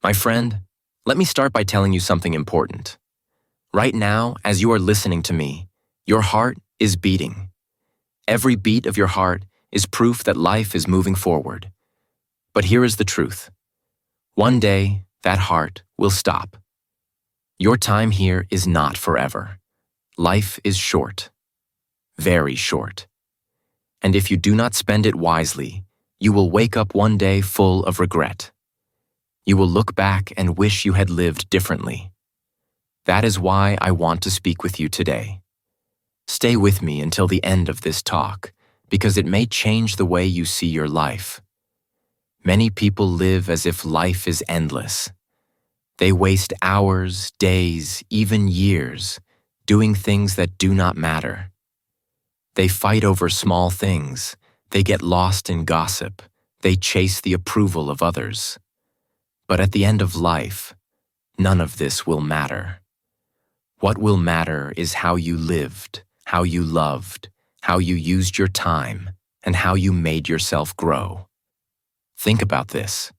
My friend, let me start by telling you something important. Right now, as you are listening to me, your heart is beating. Every beat of your heart is proof that life is moving forward. But here is the truth. One day, that heart will stop. Your time here is not forever. Life is short. Very short. And if you do not spend it wisely, you will wake up one day full of regret. You will look back and wish you had lived differently. That is why I want to speak with you today. Stay with me until the end of this talk, because it may change the way you see your life. Many people live as if life is endless. They waste hours, days, even years, doing things that do not matter. They fight over small things. They get lost in gossip. They chase the approval of others. But at the end of life, none of this will matter. What will matter is how you lived, how you loved, how you used your time, and how you made yourself grow. Think about this.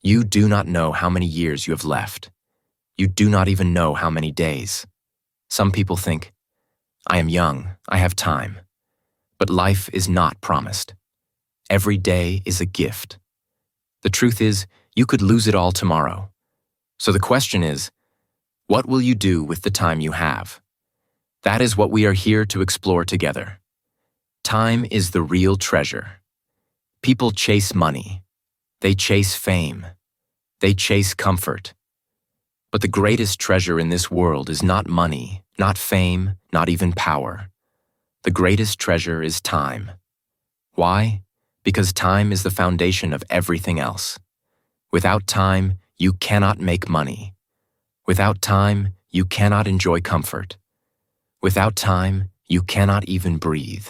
You do not know how many years you have left. You do not even know how many days. Some people think, I am young, I have time. But life is not promised. Every day is a gift. The truth is, you could lose it all tomorrow. So the question is, what will you do with the time you have? That is what we are here to explore together. Time is the real treasure. People chase money. They chase fame. They chase comfort. But the greatest treasure in this world is not money, not fame, not even power. The greatest treasure is time. Why? Because time is the foundation of everything else. Without time, you cannot make money. Without time, you cannot enjoy comfort. Without time, you cannot even breathe.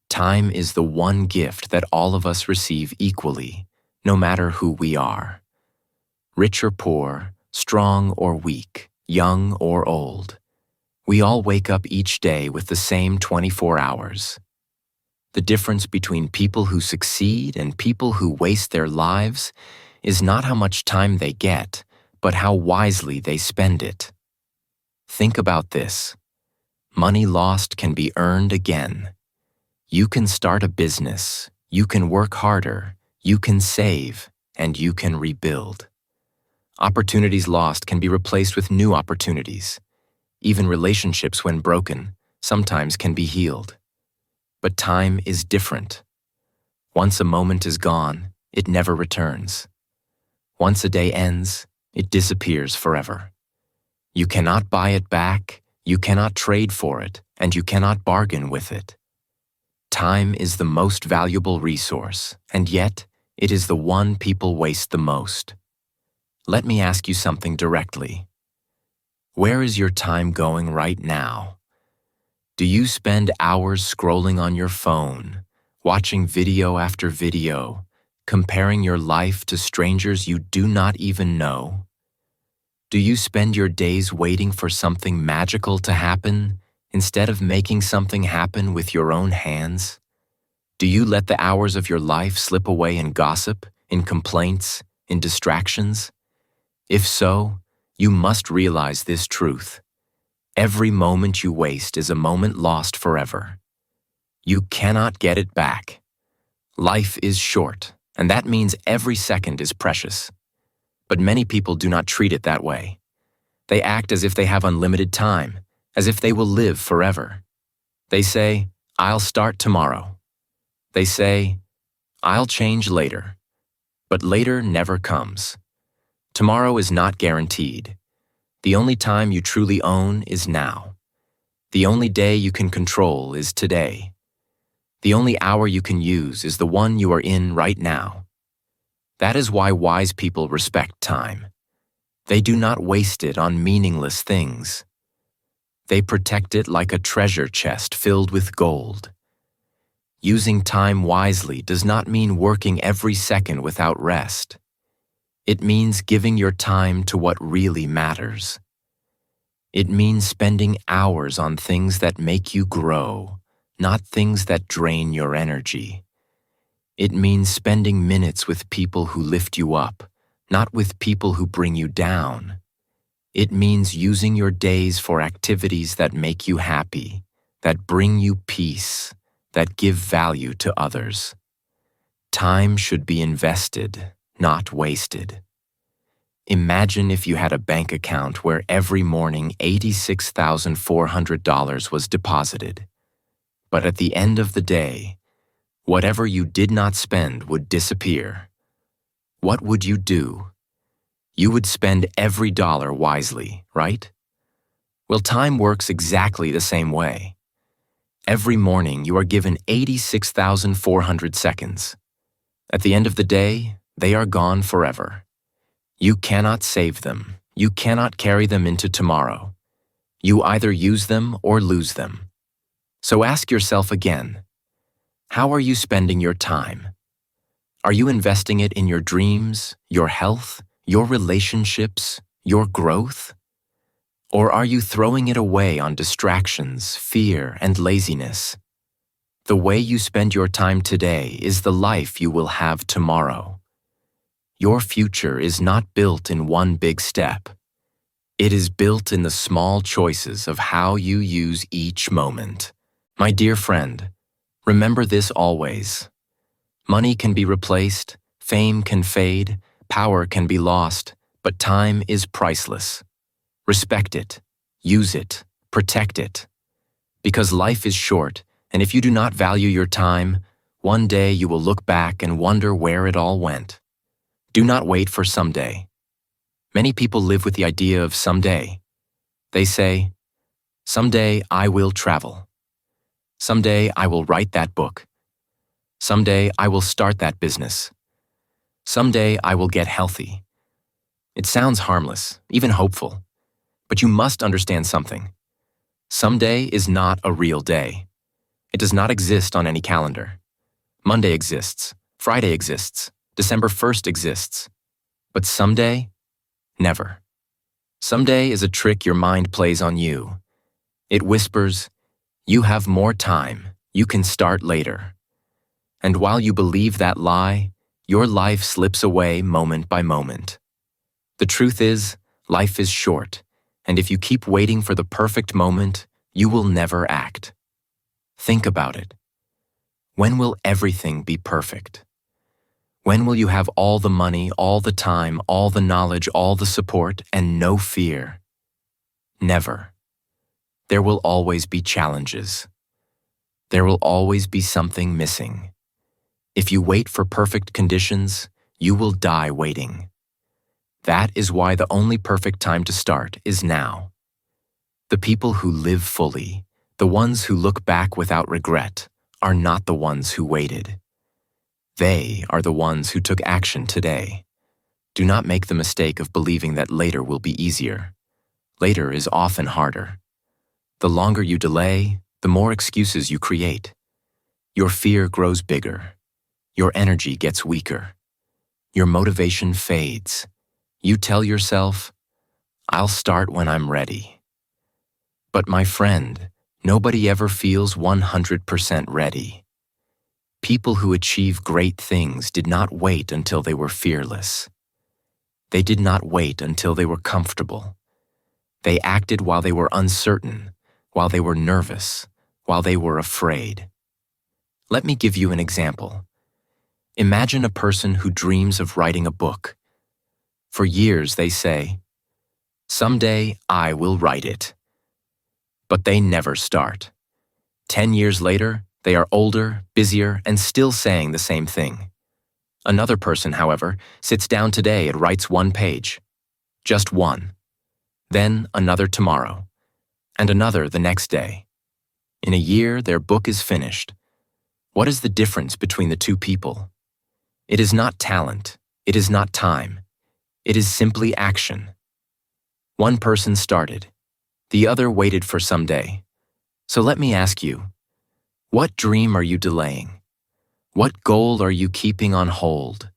Time is the one gift that all of us receive equally, no matter who we are. Rich or poor, strong or weak, young or old. We all wake up each day with the same 24 hours. The difference between people who succeed and people who waste their lives is not how much time they get, but how wisely they spend it. Think about this. Money lost can be earned again. You can start a business, you can work harder, you can save, and you can rebuild. Opportunities lost can be replaced with new opportunities. Even relationships, when broken, sometimes can be healed. But time is different. Once a moment is gone, it never returns. Once a day ends, it disappears forever. You cannot buy it back, you cannot trade for it, and you cannot bargain with it. Time is the most valuable resource, and yet it is the one people waste the most. Let me ask you something directly. Where is your time going right now? Do you spend hours scrolling on your phone, watching video after video, comparing your life to strangers you do not even know? Do you spend your days waiting for something magical to happen instead of making something happen with your own hands? Do you let the hours of your life slip away in gossip, in complaints, in distractions? If so, you must realize this truth. Every moment you waste is a moment lost forever. You cannot get it back. Life is short, and that means every second is precious. But many people do not treat it that way. They act as if they have unlimited time, as if they will live forever. They say, I'll start tomorrow. They say, I'll change later. But later never comes. Tomorrow is not guaranteed. The only time you truly own is now. The only day you can control is today. The only hour you can use is the one you are in right now. That is why wise people respect time. They do not waste it on meaningless things. They protect it like a treasure chest filled with gold. Using time wisely does not mean working every second without rest. It means giving your time to what really matters. It means spending hours on things that make you grow, not things that drain your energy. It means spending minutes with people who lift you up, not with people who bring you down. It means using your days for activities that make you happy, that bring you peace, that give value to others. Time should be invested, not wasted. Imagine if you had a bank account where every morning $86,400 was deposited. But at the end of the day, whatever you did not spend would disappear. What would you do? You would spend every dollar wisely, right? Well, time works exactly the same way. Every morning you are given 86,400 seconds. At the end of the day, they are gone forever. You cannot save them. You cannot carry them into tomorrow. You either use them or lose them. So ask yourself again, how are you spending your time? Are you investing it in your dreams, your health, your relationships, your growth? Or are you throwing it away on distractions, fear, and laziness? The way you spend your time today is the life you will have tomorrow. Your future is not built in one big step. It is built in the small choices of how you use each moment. My dear friend, remember this always. Money can be replaced, fame can fade, power can be lost, but time is priceless. Respect it, use it, protect it. Because life is short, and if you do not value your time, one day you will look back and wonder where it all went. Do not wait for someday. Many people live with the idea of someday. They say, someday I will travel. Someday I will write that book. Someday I will start that business. Someday I will get healthy. It sounds harmless, even hopeful. But you must understand something. Someday is not a real day. It does not exist on any calendar. Monday exists, Friday exists, December 1st exists. But someday? Never. Someday is a trick your mind plays on you. It whispers, you have more time, you can start later. And while you believe that lie, your life slips away moment by moment. The truth is, life is short, and if you keep waiting for the perfect moment, you will never act. Think about it. When will everything be perfect? When will you have all the money, all the time, all the knowledge, all the support, and no fear? Never. There will always be challenges. There will always be something missing. If you wait for perfect conditions, you will die waiting. That is why the only perfect time to start is now. The people who live fully, the ones who look back without regret, are not the ones who waited. They are the ones who took action today. Do not make the mistake of believing that later will be easier. Later is often harder. The longer you delay, the more excuses you create. Your fear grows bigger. Your energy gets weaker. Your motivation fades. You tell yourself, I'll start when I'm ready. But my friend, nobody ever feels 100% ready. People who achieve great things did not wait until they were fearless. They did not wait until they were comfortable. They acted while they were uncertain, while they were nervous, while they were afraid. Let me give you an example. Imagine a person who dreams of writing a book. For years they say, someday I will write it. But they never start. 10 years later, they are older, busier, and still saying the same thing. Another person, however, sits down today and writes one page. Just one. Then another tomorrow. And another the next day. In a year, their book is finished. What is the difference between the two people? It is not talent. It is not time. It is simply action. One person started. The other waited for someday. So let me ask you, what dream are you delaying? What goal are you keeping on hold?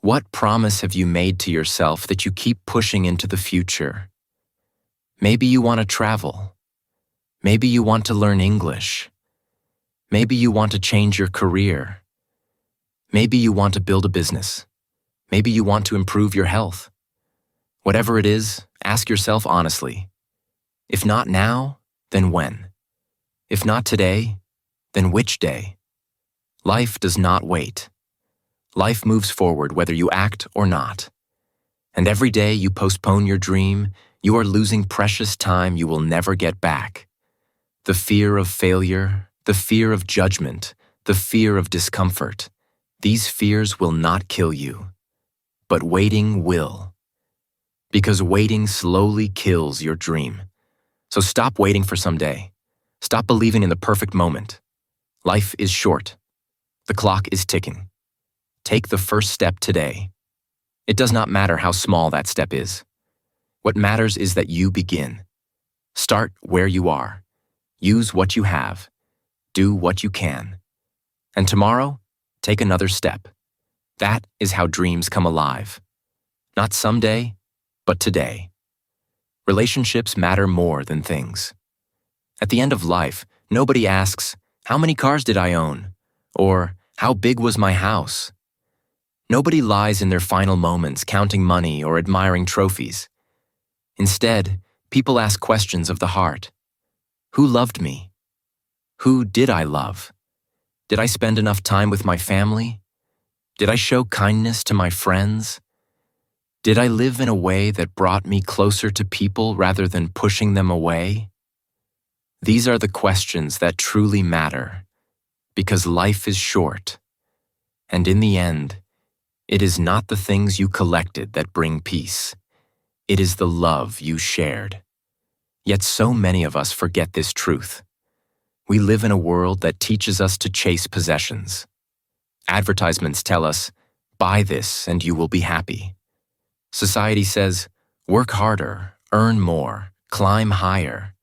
What promise have you made to yourself that you keep pushing into the future? Maybe you want to travel. Maybe you want to learn English. Maybe you want to change your career. Maybe you want to build a business. Maybe you want to improve your health. Whatever it is, ask yourself honestly. If not now, then when? If not today, then which day? Life does not wait. Life moves forward whether you act or not. And every day you postpone your dream, you are losing precious time you will never get back. The fear of failure, the fear of judgment, the fear of discomfort, these fears will not kill you. But waiting will. Because waiting slowly kills your dream. So stop waiting for someday. Stop believing in the perfect moment. Life is short. The clock is ticking. Take the first step today. It does not matter how small that step is. What matters is that you begin. Start where you are. Use what you have. Do what you can. And tomorrow, take another step. That is how dreams come alive. Not someday, but today. Relationships matter more than things. At the end of life, nobody asks, "How many cars did I own?" Or, "How big was my house?" Nobody lies in their final moments counting money or admiring trophies. Instead, people ask questions of the heart. Who loved me? Who did I love? Did I spend enough time with my family? Did I show kindness to my friends? Did I live in a way that brought me closer to people rather than pushing them away? These are the questions that truly matter, because life is short. And in the end, it is not the things you collected that bring peace. It is the love you shared. Yet so many of us forget this truth. We live in a world that teaches us to chase possessions. Advertisements tell us, "Buy this and you will be happy." Society says, "Work harder, earn more, climb higher."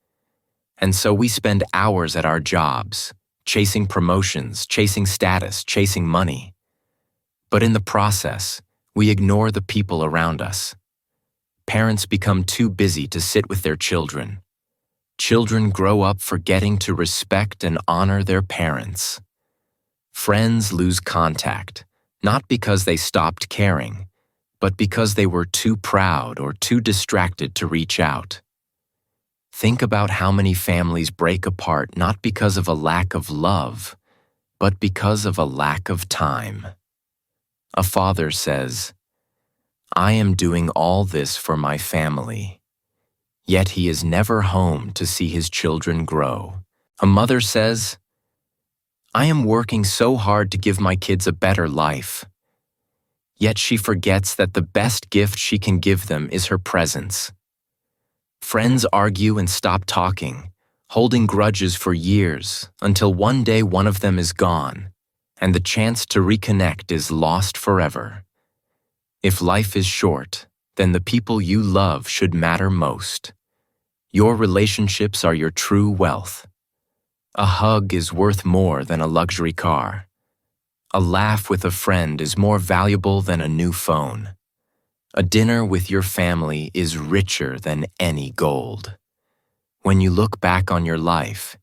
And so we spend hours at our jobs, chasing promotions, chasing status, chasing money. But in the process, we ignore the people around us. Parents become too busy to sit with their children. Children grow up forgetting to respect and honor their parents. Friends lose contact, not because they stopped caring, but because they were too proud or too distracted to reach out. Think about how many families break apart not because of a lack of love, but because of a lack of time. A father says, "I am doing all this for my family," yet he is never home to see his children grow. A mother says, "I am working so hard to give my kids a better life," yet she forgets that the best gift she can give them is her presence. Friends argue and stop talking, holding grudges for years until one day one of them is gone, and the chance to reconnect is lost forever. If life is short, then the people you love should matter most. Your relationships are your true wealth. A hug is worth more than a luxury car. A laugh with a friend is more valuable than a new phone. A dinner with your family is richer than any gold. When you look back on your life,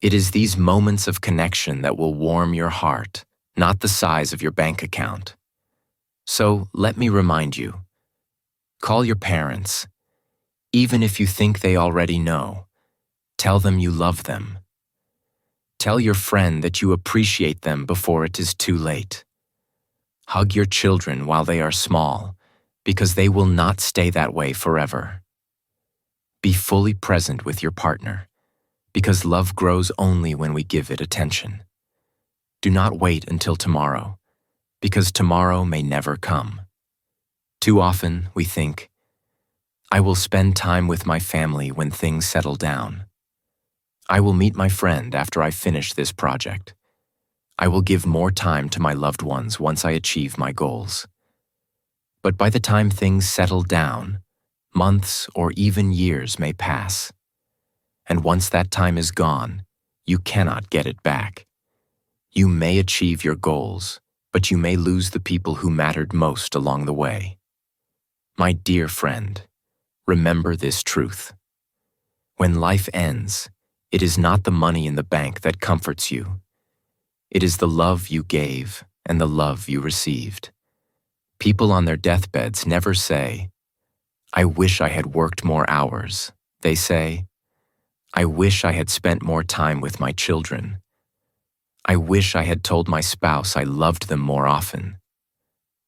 it is these moments of connection that will warm your heart, not the size of your bank account. So let me remind you, call your parents. Even if you think they already know, tell them you love them. Tell your friend that you appreciate them before it is too late. Hug your children while they are small, because they will not stay that way forever. Be fully present with your partner, because love grows only when we give it attention. Do not wait until tomorrow, because tomorrow may never come. Too often we think, "I will spend time with my family when things settle down. I will meet my friend after I finish this project. I will give more time to my loved ones once I achieve my goals." But by the time things settle down, months or even years may pass. And once that time is gone, you cannot get it back. You may achieve your goals, but you may lose the people who mattered most along the way. My dear friend, remember this truth. When life ends, it is not the money in the bank that comforts you. It is the love you gave and the love you received. People on their deathbeds never say, "I wish I had worked more hours." They say, "I wish I had spent more time with my children. I wish I had told my spouse I loved them more often.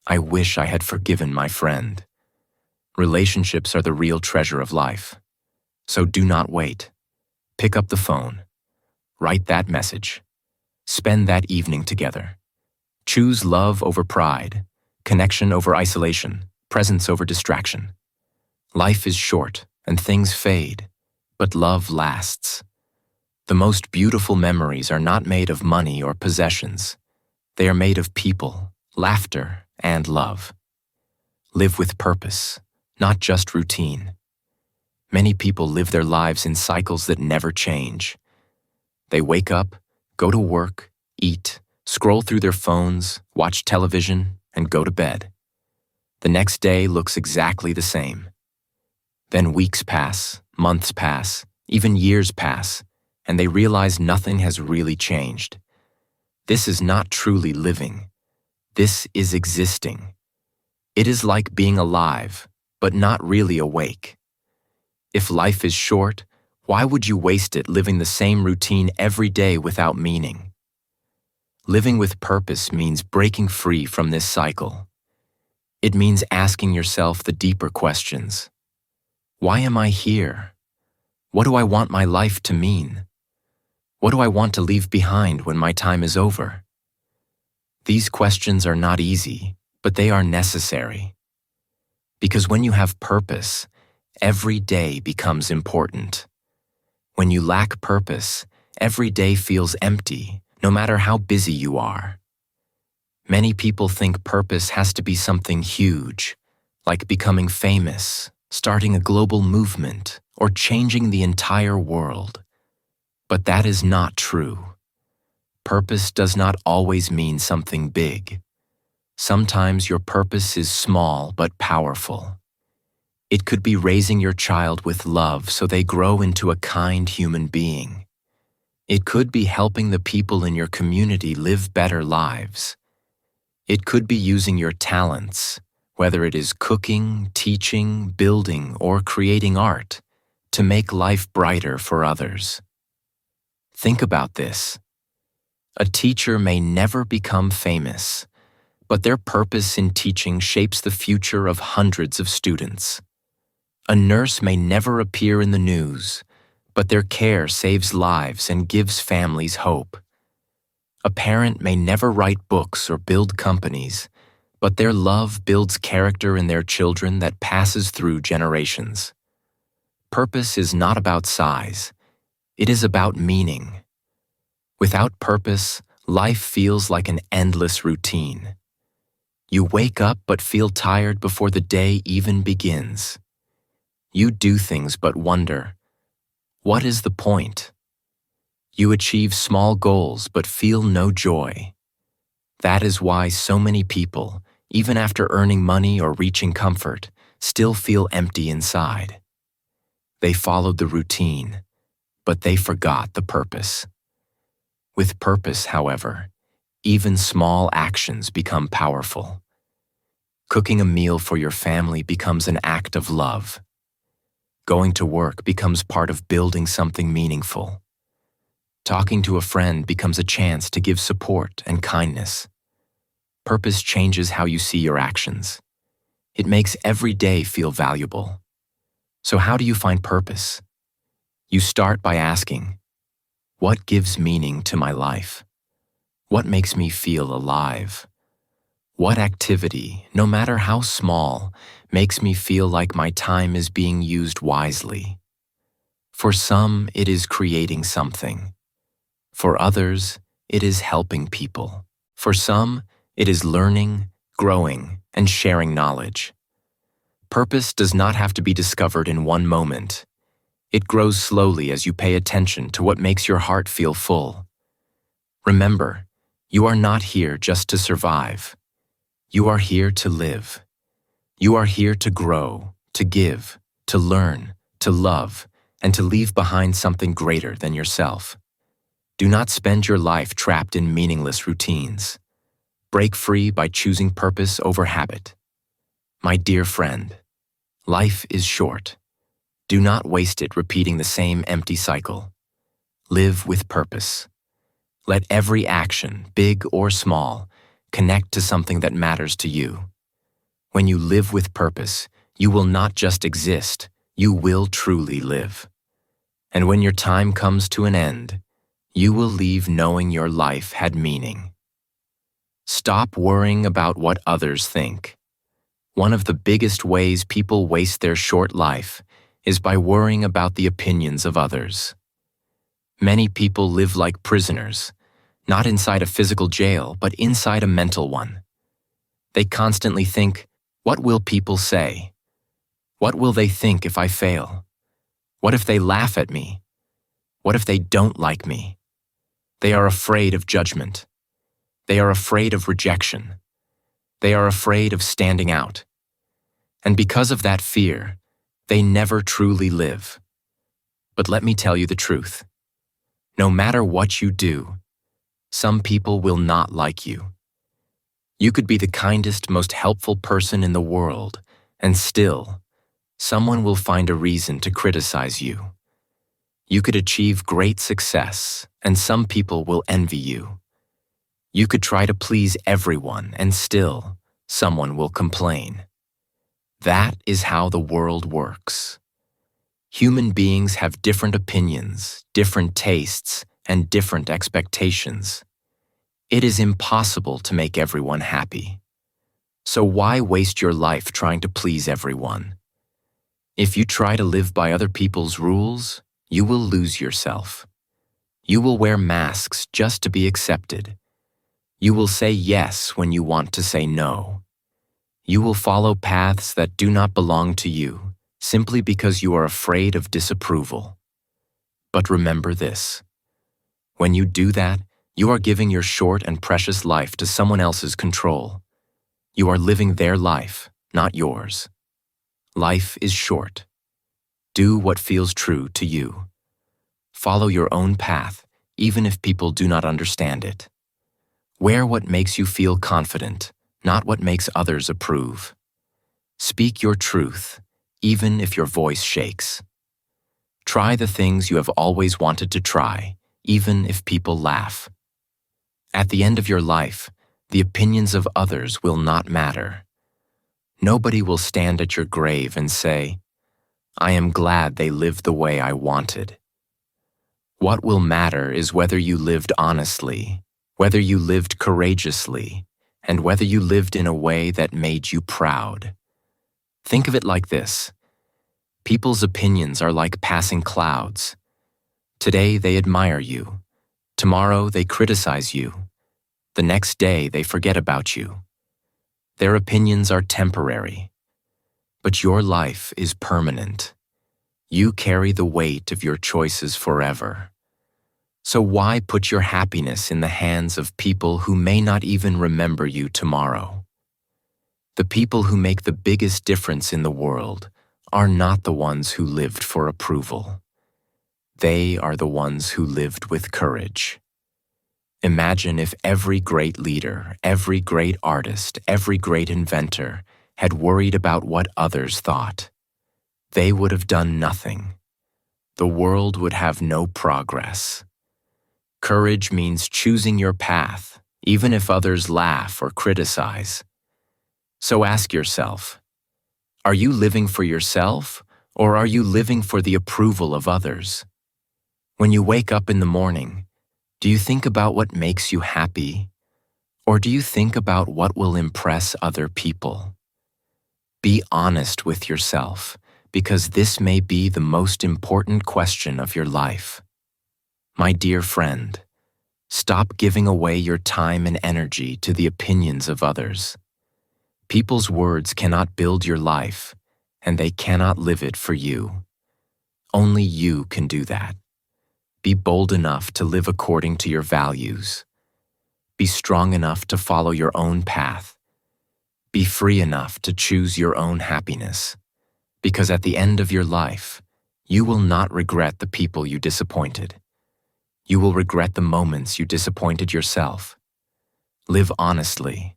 I wish I had forgiven my friend." Relationships are the real treasure of life. So do not wait. Pick up the phone. Write that message. Spend that evening together. Choose love over pride, connection over isolation, presence over distraction. Life is short and things fade, but love lasts. The most beautiful memories are not made of money or possessions. They are made of people, laughter, and love. Live with purpose, not just routine. Many people live their lives in cycles that never change. They wake up, go to work, eat, scroll through their phones, watch television, and go to bed. The next day looks exactly the same. Then weeks pass, months pass, even years pass, and they realize nothing has really changed. This is not truly living. This is existing. It is like being alive, but not really awake. If life is short, why would you waste it living the same routine every day without meaning? Living with purpose means breaking free from this cycle. It means asking yourself the deeper questions. Why am I here? What do I want my life to mean? What do I want to leave behind when my time is over? These questions are not easy, but they are necessary. Because when you have purpose, every day becomes important. When you lack purpose, every day feels empty, no matter how busy you are. Many people think purpose has to be something huge, like becoming famous, starting a global movement, or changing the entire world. But that is not true. Purpose does not always mean something big. Sometimes your purpose is small but powerful. It could be raising your child with love so they grow into a kind human being. It could be helping the people in your community live better lives. It could be using your talents, whether it is cooking, teaching, building, or creating art, to make life brighter for others. Think about this. A teacher may never become famous, but their purpose in teaching shapes the future of hundreds of students. A nurse may never appear in the news, but their care saves lives and gives families hope. A parent may never write books or build companies, but their love builds character in their children that passes through generations. Purpose is not about size. It is about meaning. Without purpose, life feels like an endless routine. You wake up but feel tired before the day even begins. You do things but wonder, what is the point? You achieve small goals but feel no joy. That is why so many people, even after earning money or reaching comfort, still feel empty inside. They followed the routine, but they forgot the purpose. With purpose, however, even small actions become powerful. Cooking a meal for your family becomes an act of love. Going to work becomes part of building something meaningful. Talking to a friend becomes a chance to give support and kindness. Purpose changes how you see your actions. It makes every day feel valuable. So how do you find purpose? You start by asking, what gives meaning to my life? What makes me feel alive? What activity, no matter how small, makes me feel like my time is being used wisely? For some, it is creating something. For others, it is helping people. For some, it is learning, growing, and sharing knowledge. Purpose does not have to be discovered in one moment. It grows slowly as you pay attention to what makes your heart feel full. Remember, you are not here just to survive. You are here to live. You are here to grow, to give, to learn, to love, and to leave behind something greater than yourself. Do not spend your life trapped in meaningless routines. Break free by choosing purpose over habit. My dear friend, life is short. Do not waste it repeating the same empty cycle. Live with purpose. Let every action, big or small, connect to something that matters to you. When you live with purpose, you will not just exist, you will truly live. And when your time comes to an end, you will leave knowing your life had meaning. Stop worrying about what others think. One of the biggest ways people waste their short life is by worrying about the opinions of others. Many people live like prisoners, not inside a physical jail, but inside a mental one. They constantly think, what will people say? What will they think if I fail? What if they laugh at me? What if they don't like me? They are afraid of judgment. They are afraid of rejection. They are afraid of standing out. And because of that fear, they never truly live. But let me tell you the truth. No matter what you do, some people will not like you. You could be the kindest, most helpful person in the world, and still, someone will find a reason to criticize you. You could achieve great success, and some people will envy you. You could try to please everyone, and still, someone will complain. That is how the world works. Human beings have different opinions, different tastes, and different expectations. It is impossible to make everyone happy. So why waste your life trying to please everyone? If you try to live by other people's rules, you will lose yourself. You will wear masks just to be accepted. You will say yes when you want to say no. You will follow paths that do not belong to you, simply because you are afraid of disapproval. But remember this. When you do that, you are giving your short and precious life to someone else's control. You are living their life, not yours. Life is short. Do what feels true to you. Follow your own path, even if people do not understand it. Wear what makes you feel confident, not what makes others approve. Speak your truth, even if your voice shakes. Try the things you have always wanted to try, even if people laugh. At the end of your life, the opinions of others will not matter. Nobody will stand at your grave and say, I am glad they lived the way I wanted. What will matter is whether you lived honestly, whether you lived courageously, and whether you lived in a way that made you proud. Think of it like this. People's opinions are like passing clouds. Today they admire you. Tomorrow they criticize you. The next day they forget about you. Their opinions are temporary. But your life is permanent. You carry the weight of your choices forever. So why put your happiness in the hands of people who may not even remember you tomorrow? The people who make the biggest difference in the world are not the ones who lived for approval. They are the ones who lived with courage. Imagine if every great leader, every great artist, every great inventor had worried about what others thought. They would have done nothing. The world would have no progress. Courage means choosing your path, even if others laugh or criticize. So ask yourself, are you living for yourself, or are you living for the approval of others? When you wake up in the morning, do you think about what makes you happy, or do you think about what will impress other people? Be honest with yourself, because this may be the most important question of your life. My dear friend, stop giving away your time and energy to the opinions of others. People's words cannot build your life, and they cannot live it for you. Only you can do that. Be bold enough to live according to your values. Be strong enough to follow your own path. Be free enough to choose your own happiness. Because at the end of your life, you will not regret the people you disappointed. You will regret the moments you disappointed yourself. Live honestly.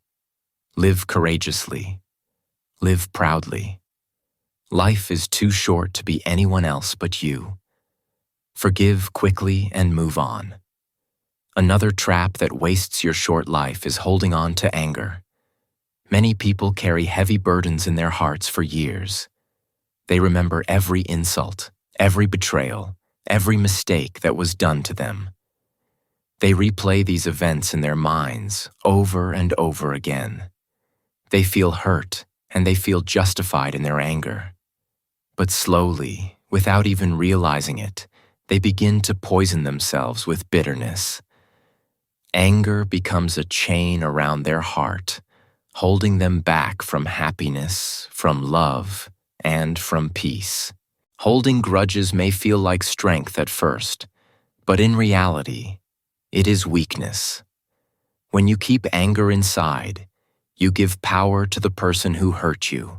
Live courageously. Live proudly. Life is too short to be anyone else but you. Forgive quickly and move on. Another trap that wastes your short life is holding on to anger. Many people carry heavy burdens in their hearts for years. They remember every insult, every betrayal, every mistake that was done to them. They replay these events in their minds over and over again. They feel hurt and they feel justified in their anger. But slowly, without even realizing it, they begin to poison themselves with bitterness. Anger becomes a chain around their heart, holding them back from happiness, from love, and from peace. Holding grudges may feel like strength at first, but in reality, it is weakness. When you keep anger inside, you give power to the person who hurt you.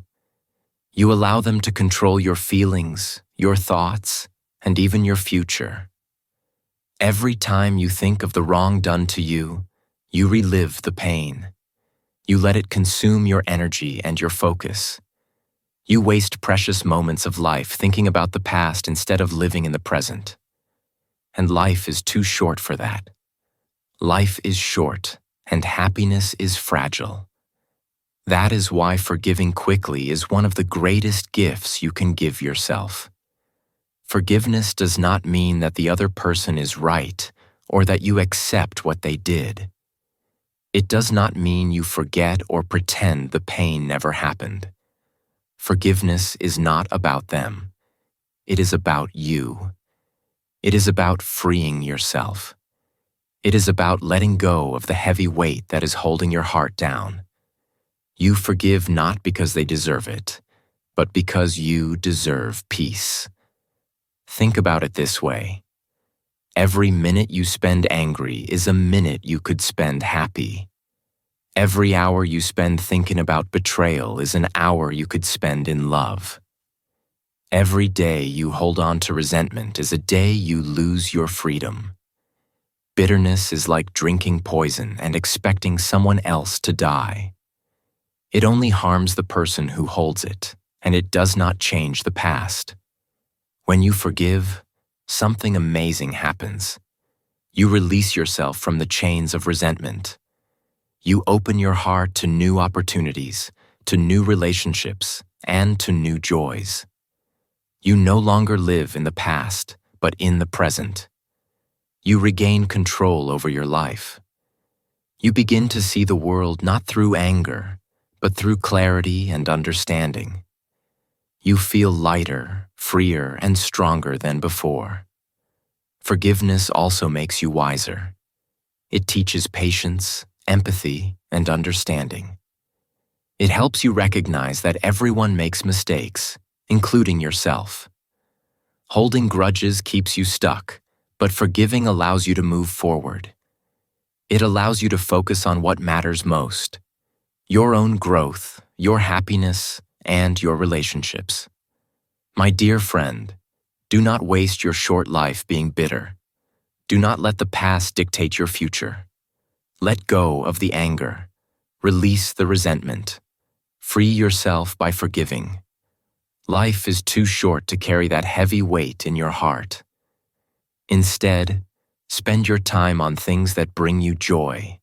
You allow them to control your feelings, your thoughts, and even your future. Every time you think of the wrong done to you, you relive the pain. You let it consume your energy and your focus. You waste precious moments of life thinking about the past instead of living in the present. And life is too short for that. Life is short, and happiness is fragile. That is why forgiving quickly is one of the greatest gifts you can give yourself. Forgiveness does not mean that the other person is right or that you accept what they did. It does not mean you forget or pretend the pain never happened. Forgiveness is not about them. It is about you. It is about freeing yourself. It is about letting go of the heavy weight that is holding your heart down. You forgive not because they deserve it, but because you deserve peace. Think about it this way. Every minute you spend angry is a minute you could spend happy. Every hour you spend thinking about betrayal is an hour you could spend in love. Every day you hold on to resentment is a day you lose your freedom. Bitterness is like drinking poison and expecting someone else to die. It only harms the person who holds it, and it does not change the past. When you forgive, something amazing happens. You release yourself from the chains of resentment. You open your heart to new opportunities, to new relationships, and to new joys. You no longer live in the past, but in the present. You regain control over your life. You begin to see the world not through anger, but through clarity and understanding. You feel lighter, freer, and stronger than before. Forgiveness also makes you wiser. It teaches patience, empathy, and understanding. It helps you recognize that everyone makes mistakes, including yourself. Holding grudges keeps you stuck, but forgiving allows you to move forward. It allows you to focus on what matters most: your own growth, your happiness, and your relationships. My dear friend, do not waste your short life being bitter. Do not let the past dictate your future. Let go of the anger. Release the resentment. Free yourself by forgiving. Life is too short to carry that heavy weight in your heart. Instead, spend your time on things that bring you joy.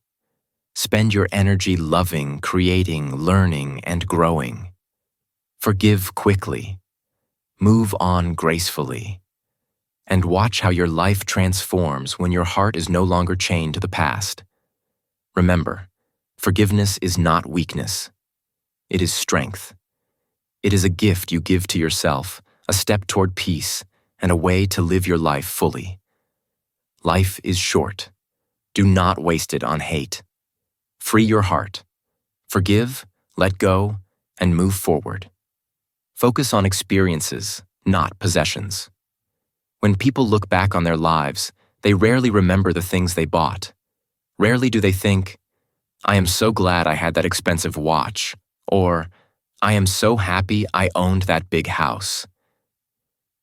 Spend your energy loving, creating, learning, and growing. Forgive quickly. Move on gracefully. And watch how your life transforms when your heart is no longer chained to the past. Remember, forgiveness is not weakness. It is strength. It is a gift you give to yourself, a step toward peace, and a way to live your life fully. Life is short. Do not waste it on hate. Free your heart. Forgive, let go, and move forward. Focus on experiences, not possessions. When people look back on their lives, they rarely remember the things they bought. Rarely do they think, "I am so glad I had that expensive watch," or "I am so happy I owned that big house."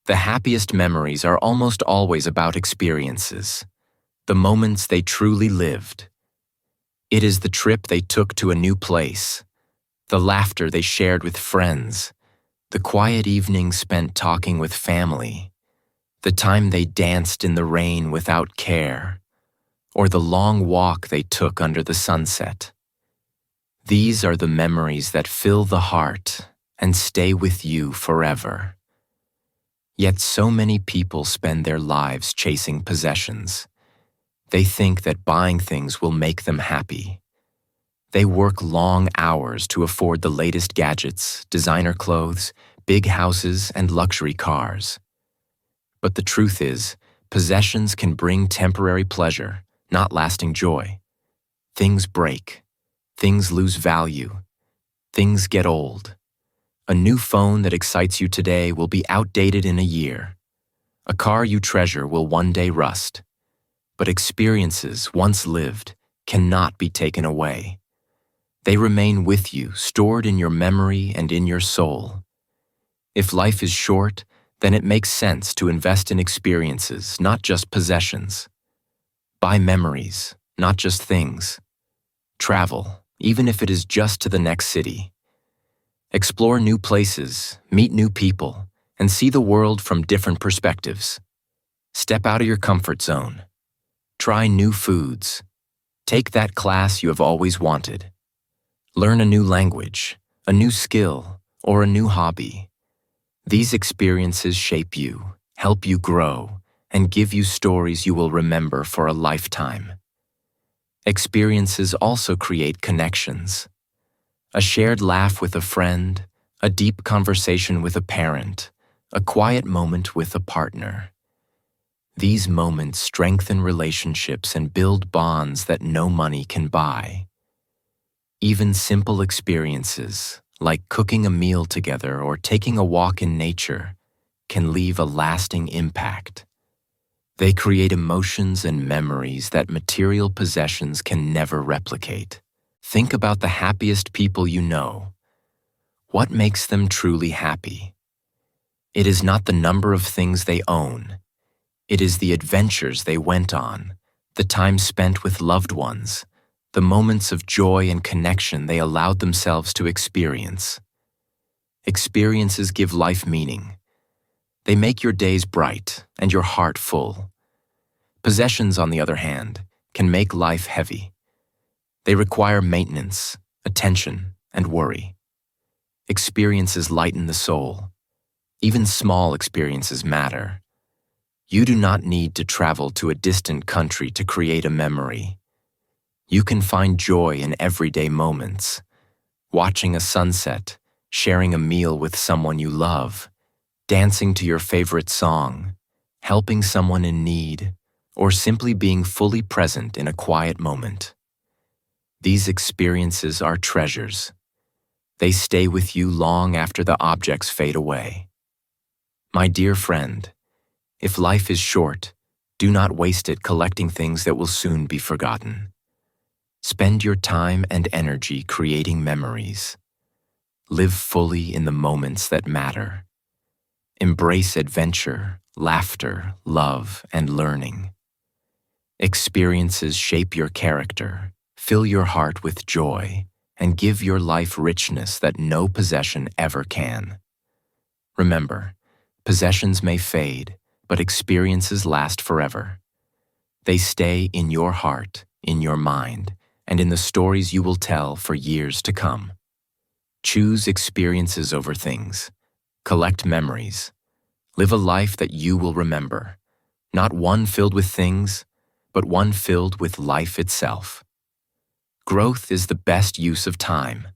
The happiest memories are almost always about experiences, the moments they truly lived. It is the trip they took to a new place, The laughter they shared with friends, the quiet evenings spent talking with family, the time they danced in the rain without care, or the long walk they took under the sunset. These are the memories that fill the heart and stay with you forever. Yet so many people spend their lives chasing possessions. They think that buying things will make them happy. They work long hours to afford the latest gadgets, designer clothes, big houses, and luxury cars. But the truth is, possessions can bring temporary pleasure, not lasting joy. Things break. Things lose value. Things get old. A new phone that excites you today will be outdated in a year. A car you treasure will one day rust. But experiences once lived cannot be taken away. They remain with you, stored in your memory and in your soul. If life is short, then it makes sense to invest in experiences, not just possessions. Buy memories, not just things. Travel, even if it is just to the next city. Explore new places, meet new people, and see the world from different perspectives. Step out of your comfort zone. Try new foods. Take that class you have always wanted. Learn a new language, a new skill, or a new hobby. These experiences shape you, help you grow, and give you stories you will remember for a lifetime. Experiences also create connections. A shared laugh with a friend, a deep conversation with a parent, a quiet moment with a partner. These moments strengthen relationships and build bonds that no money can buy. Even simple experiences, like cooking a meal together or taking a walk in nature, can leave a lasting impact. They create emotions and memories that material possessions can never replicate. Think about the happiest people you know. What makes them truly happy? It is not the number of things they own. It is the adventures they went on, the time spent with loved ones, the moments of joy and connection they allowed themselves to experience. Experiences give life meaning. They make your days bright and your heart full. Possessions, on the other hand, can make life heavy. They require maintenance, attention, and worry. Experiences lighten the soul. Even small experiences matter. You do not need to travel to a distant country to create a memory. You can find joy in everyday moments. Watching a sunset, sharing a meal with someone you love, dancing to your favorite song, helping someone in need, or simply being fully present in a quiet moment. These experiences are treasures. They stay with you long after the objects fade away. My dear friend, if life is short, do not waste it collecting things that will soon be forgotten. Spend your time and energy creating memories. Live fully in the moments that matter. Embrace adventure, laughter, love, and learning. Experiences shape your character, fill your heart with joy, and give your life richness that no possession ever can. Remember, possessions may fade, but experiences last forever. They stay in your heart, in your mind, and in the stories you will tell for years to come. Choose experiences over things. Collect memories. Live a life that you will remember, not one filled with things, but one filled with life itself. Growth is the best use of time.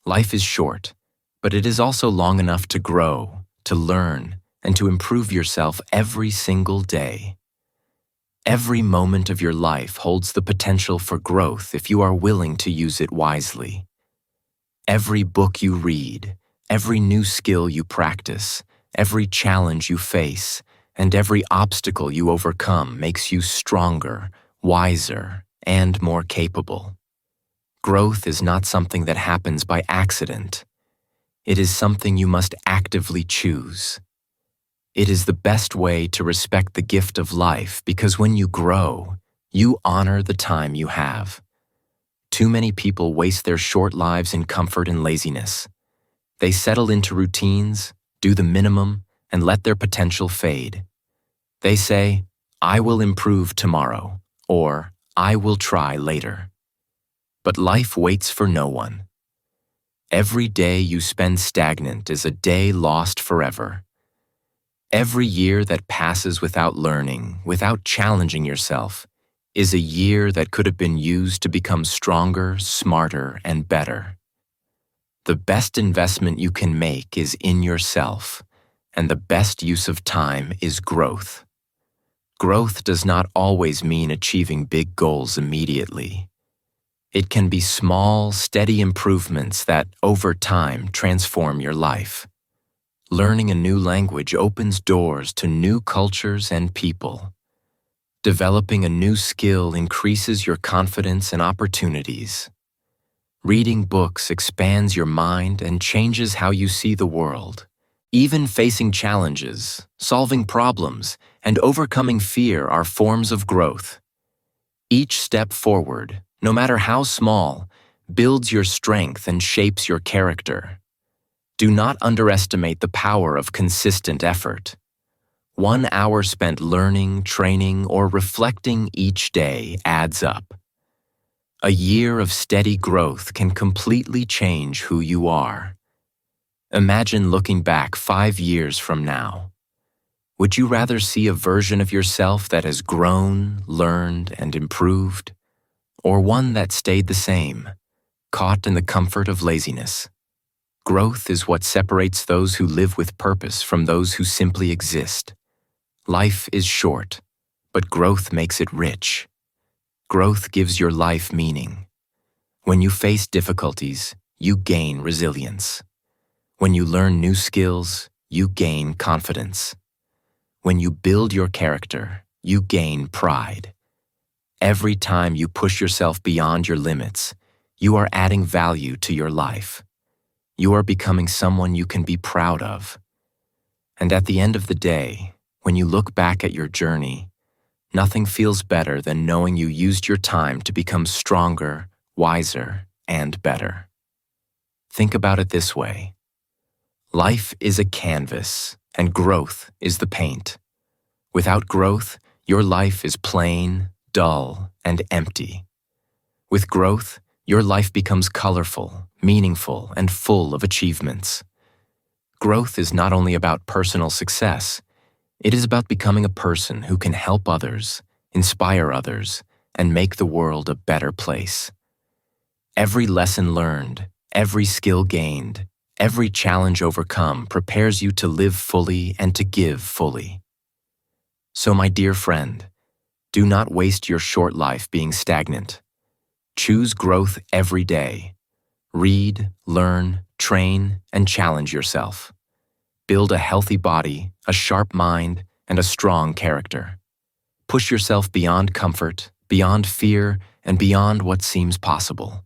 Life is short, but it is also long enough to grow, to learn, and to improve yourself every single day. Every moment of your life holds the potential for growth if you are willing to use it wisely. Every book you read, every new skill you practice, every challenge you face, and every obstacle you overcome makes you stronger, wiser, and more capable. Growth is not something that happens by accident. It is something you must actively choose. It is the best way to respect the gift of life because when you grow, you honor the time you have. Too many people waste their short lives in comfort and laziness. They settle into routines, do the minimum, and let their potential fade. They say, "I will improve tomorrow," or "I will try later." But life waits for no one. Every day you spend stagnant is a day lost forever. Every year that passes without learning, without challenging yourself, is a year that could have been used to become stronger, smarter, and better. The best investment you can make is in yourself, and the best use of time is growth. Growth does not always mean achieving big goals immediately. It can be small, steady improvements that, over time, transform your life. Learning a new language opens doors to new cultures and people. Developing a new skill increases your confidence and opportunities. Reading books expands your mind and changes how you see the world. Even facing challenges, solving problems, and overcoming fear are forms of growth. Each step forward, no matter how small, builds your strength and shapes your character. Do not underestimate the power of consistent effort. 1 hour spent learning, training, or reflecting each day adds up. A year of steady growth can completely change who you are. Imagine looking back 5 years from now. Would you rather see a version of yourself that has grown, learned, and improved, or one that stayed the same, caught in the comfort of laziness? Growth is what separates those who live with purpose from those who simply exist. Life is short, but growth makes it rich. Growth gives your life meaning. When you face difficulties, you gain resilience. When you learn new skills, you gain confidence. When you build your character, you gain pride. Every time you push yourself beyond your limits, you are adding value to your life. You are becoming someone you can be proud of. And at the end of the day, when you look back at your journey, nothing feels better than knowing you used your time to become stronger, wiser, and better. Think about it this way. Life is a canvas, and growth is the paint. Without growth, your life is plain, dull, and empty. With growth, your life becomes colorful, meaningful, and full of achievements. Growth is not only about personal success, it is about becoming a person who can help others, inspire others, and make the world a better place. Every lesson learned, every skill gained, every challenge overcome prepares you to live fully and to give fully. So, my dear friend, do not waste your short life being stagnant. Choose growth every day. Read, learn, train, and challenge yourself. Build a healthy body, a sharp mind, and a strong character. Push yourself beyond comfort, beyond fear, and beyond what seems possible.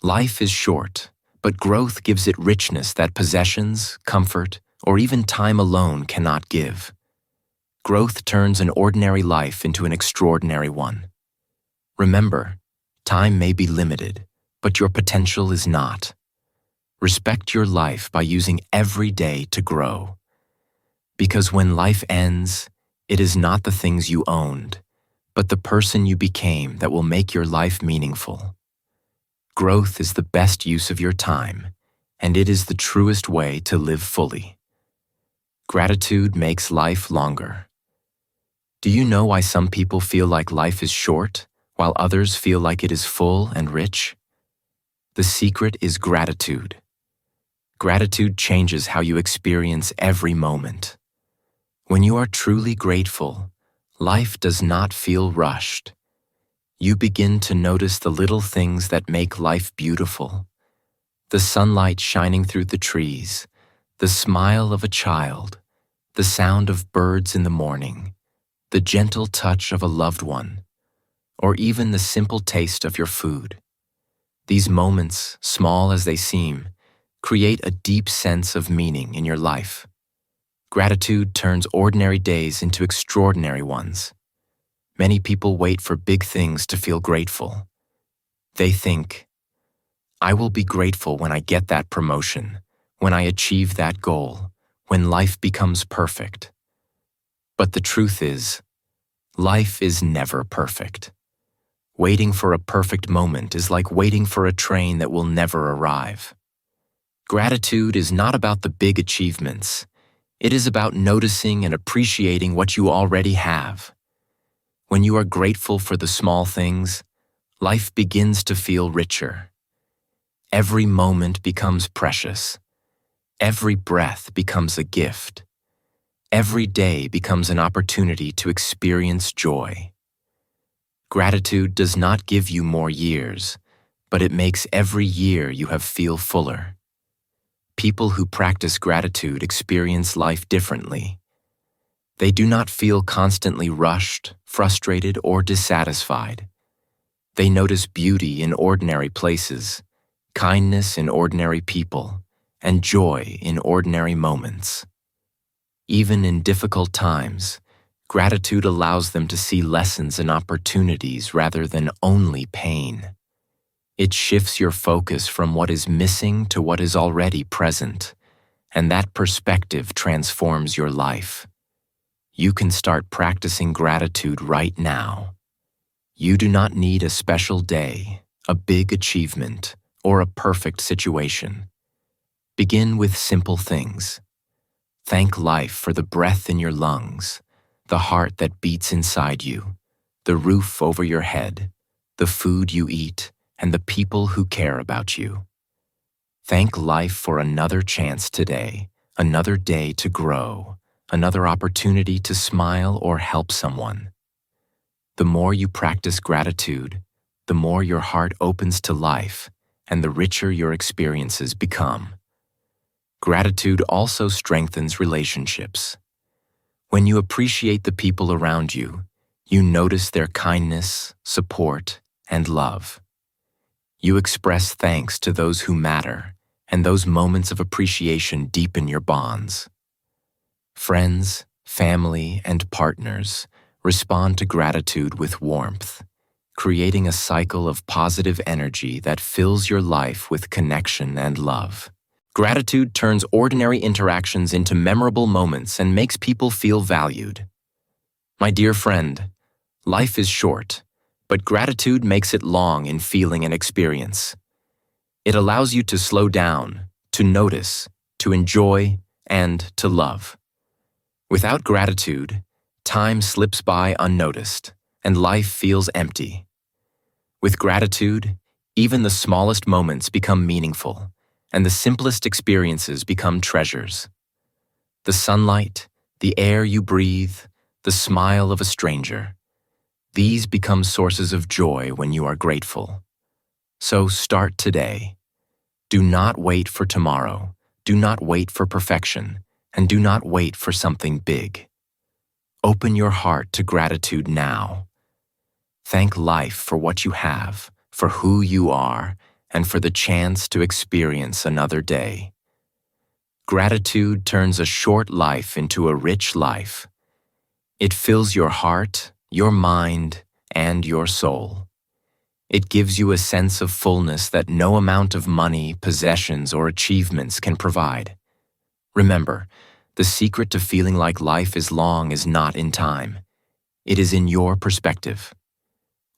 Life is short, but growth gives it richness that possessions, comfort, or even time alone cannot give. Growth turns an ordinary life into an extraordinary one. Remember, time may be limited, but your potential is not. Respect your life by using every day to grow. Because when life ends, it is not the things you owned, but the person you became that will make your life meaningful. Growth is the best use of your time, and it is the truest way to live fully. Gratitude makes life longer. Do you know why some people feel like life is short, while others feel like it is full and rich? The secret is gratitude. Gratitude changes how you experience every moment. When you are truly grateful, life does not feel rushed. You begin to notice the little things that make life beautiful. The sunlight shining through the trees, the smile of a child, the sound of birds in the morning, the gentle touch of a loved one, or even the simple taste of your food. These moments, small as they seem, create a deep sense of meaning in your life. Gratitude turns ordinary days into extraordinary ones. Many people wait for big things to feel grateful. They think, I will be grateful when I get that promotion, when I achieve that goal, when life becomes perfect. But the truth is, life is never perfect. Waiting for a perfect moment is like waiting for a train that will never arrive. Gratitude is not about the big achievements. It is about noticing and appreciating what you already have. When you are grateful for the small things, life begins to feel richer. Every moment becomes precious. Every breath becomes a gift. Every day becomes an opportunity to experience joy. Gratitude does not give you more years, but it makes every year you have feel fuller. People who practice gratitude experience life differently. They do not feel constantly rushed, frustrated, or dissatisfied. They notice beauty in ordinary places, kindness in ordinary people, and joy in ordinary moments. Even in difficult times, gratitude allows them to see lessons and opportunities rather than only pain. It shifts your focus from what is missing to what is already present, and that perspective transforms your life. You can start practicing gratitude right now. You do not need a special day, a big achievement, or a perfect situation. Begin with simple things. Thank life for the breath in your lungs, the heart that beats inside you, the roof over your head, the food you eat, and the people who care about you. Thank life for another chance today, another day to grow, another opportunity to smile or help someone. The more you practice gratitude, the more your heart opens to life, and the richer your experiences become. Gratitude also strengthens relationships. When you appreciate the people around you, you notice their kindness, support, and love. You express thanks to those who matter, and those moments of appreciation deepen your bonds. Friends, family, and partners respond to gratitude with warmth, creating a cycle of positive energy that fills your life with connection and love. Gratitude turns ordinary interactions into memorable moments and makes people feel valued. My dear friend, life is short, but gratitude makes it long in feeling and experience. It allows you to slow down, to notice, to enjoy, and to love. Without gratitude, time slips by unnoticed, and life feels empty. With gratitude, even the smallest moments become meaningful, and the simplest experiences become treasures. The sunlight, the air you breathe, the smile of a stranger. These become sources of joy when you are grateful. So start today. Do not wait for tomorrow. Do not wait for perfection, and do not wait for something big. Open your heart to gratitude now. Thank life for what you have, for who you are, and for the chance to experience another day. Gratitude turns a short life into a rich life. It fills your heart, your mind, and your soul. It gives you a sense of fullness that no amount of money, possessions, or achievements can provide. Remember, the secret to feeling like life is long is not in time. It is in your perspective.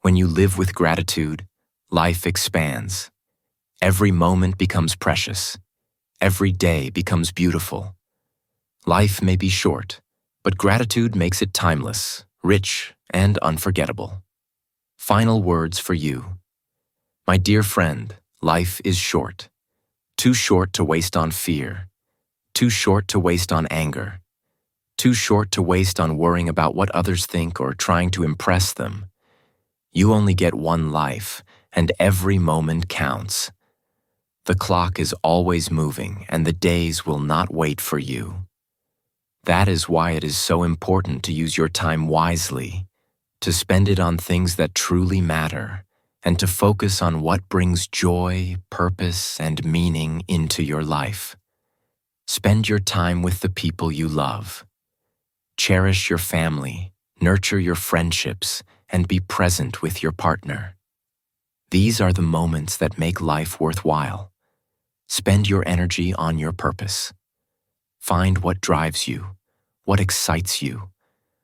When you live with gratitude, life expands. Every moment becomes precious. Every day becomes beautiful. Life may be short, but gratitude makes it timeless, rich, and unforgettable. Final words for you. My dear friend, life is short. Too short to waste on fear. Too short to waste on anger. Too short to waste on worrying about what others think or trying to impress them. You only get one life, and every moment counts. The clock is always moving, and the days will not wait for you. That is why it is so important to use your time wisely, to spend it on things that truly matter, and to focus on what brings joy, purpose, and meaning into your life. Spend your time with the people you love. Cherish your family, nurture your friendships, and be present with your partner. These are the moments that make life worthwhile. Spend your energy on your purpose. Find what drives you, what excites you,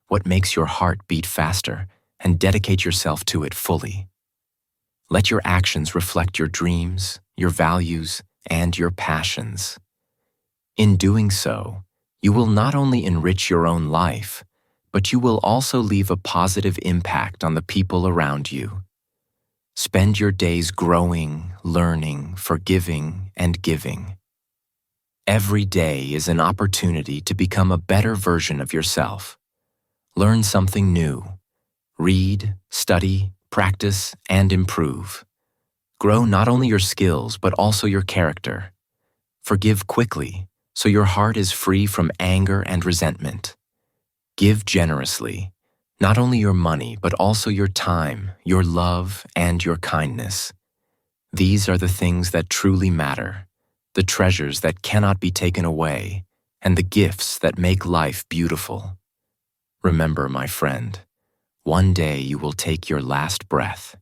what makes your heart beat faster, and dedicate yourself to it fully. Let your actions reflect your dreams, your values, and your passions. In doing so, you will not only enrich your own life, but you will also leave a positive impact on the people around you. Spend your days growing, learning, forgiving, and giving. Every day is an opportunity to become a better version of yourself. Learn something new. Read, study, practice, and improve. Grow not only your skills, but also your character. Forgive quickly, so your heart is free from anger and resentment. Give generously, not only your money, but also your time, your love, and your kindness. These are the things that truly matter, the treasures that cannot be taken away, and the gifts that make life beautiful. Remember, my friend, one day you will take your last breath.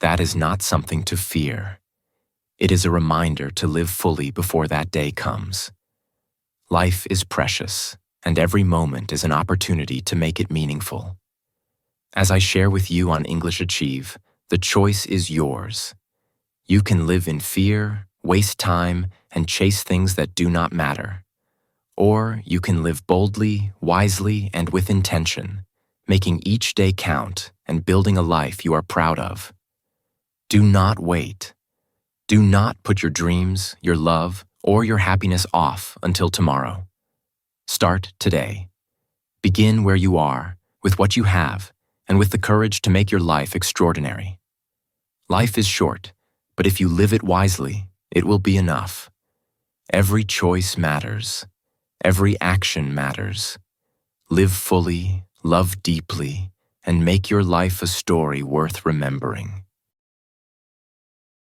That is not something to fear. It is a reminder to live fully before that day comes. Life is precious, and every moment is an opportunity to make it meaningful. As I share with you on English Achieve, the choice is yours. You can live in fear, waste time, and chase things that do not matter. Or you can live boldly, wisely, and with intention, making each day count and building a life you are proud of. Do not wait. Do not put your dreams, your love, or your happiness off until tomorrow. Start today. Begin where you are, with what you have, and with the courage to make your life extraordinary. Life is short, but if you live it wisely, it will be enough. Every choice matters. Every action matters. Live fully, love deeply, and make your life a story worth remembering.